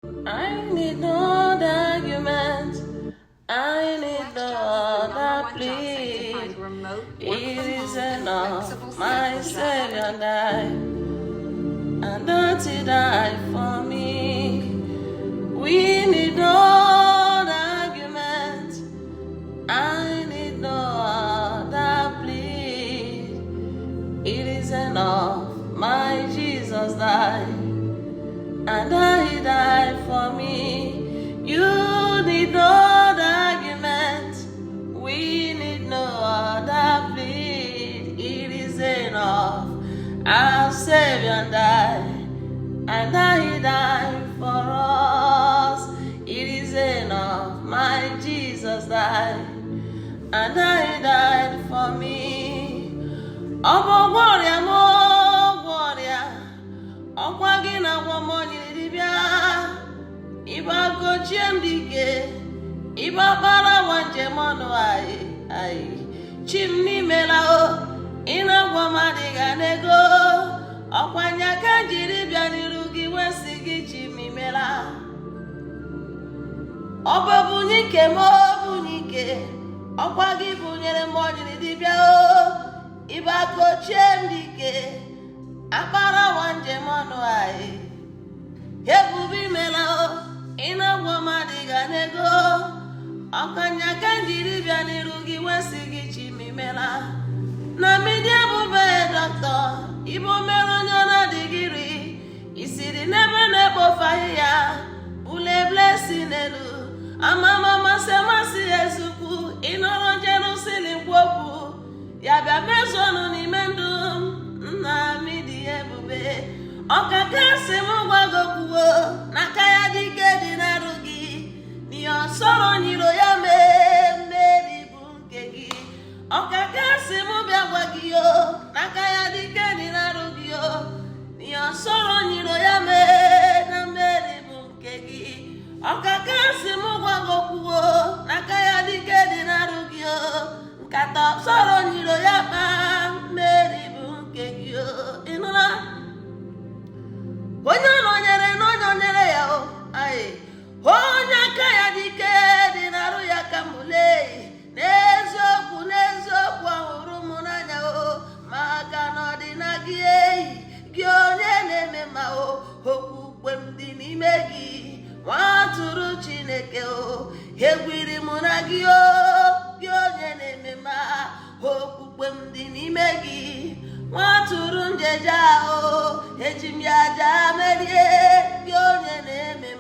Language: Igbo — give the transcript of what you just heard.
I need no other argument. I need no other plea. It is enough, my Savior died, and that He died for me. We need no other argument. I need no other plea. It is enough, my Jesus died, and He died for me. You need no other argument. We need no other plea. It is enough. Our Savior died, and He died for us. It is enough. My Jesus died, and He died for me. Oh, gloria, oh, gloria. Ọkwa gị na agwọ m onyiri dibịa, ịba gochie m dike, ịba kpara nwa njem ọnụ anyị chi m n'imela o, ị na-agwọ m adịghị n'ego, ọkwa nya ka jiri bịa n'iru gị wesị gị chi m imela. Ọ bụ bunye ike m o bunye ike, ọkwa gị bunyere m onyiri dibịa o, ịba gochie m dike, akpara nwa njem ọnụ anyị ebube imela o, ị na-agwọ m adịghị n'ego, ọkanya ka njiri bịa n'iru gị wesị gị chi m imela. Na midi ebube dọkịta ibo mere onye ọ na-adịghị iri, isiri n'ebe na-ekpofu ahịhịa buleble si n'elu, amama masị amasị ezukwu, ịnọrọ Jerusalem kwu okwu ya bịa mezuo ọnụ n'ime ndụ nna midi ebube. Ọkaka sị m gwa gị okwuo n'aka ya dike dị n'arụ gị, n'ihe ọsọrọ nyiro ya mee mmeri bụ nke gị. Ọkaka sị m bịa gwa gị yo n'aka ya dike dị n'arụ gị yo, n'ihe ọsọrọ nyiro ya mee na mmeri bụ nke gị. Ọkaka sị m gwa gị okwuo n'aka ya dike dị n'arụ gị yo, nkata ọsọrọ nyiro ya kpaa mmeri bụ nke gị yo. Ịnụla onye ọ nọnyere na onye onyere ya o, onye aka ya dike dị n'arụ ya ka mụle, n'eziokwu n'eziokwu ahụrụ m n'anya o, maka na ọ dị na gị gị onye na-eme ma o, okwukwe m dị n'ime gị nwa atụrụ Chineke o, egwiri m na gị o, gị onye na-eme ma, okwukwe m dị n'ime gị nwa atụrụ njeje ahụ, eji m ya aja merie gị onye na-eme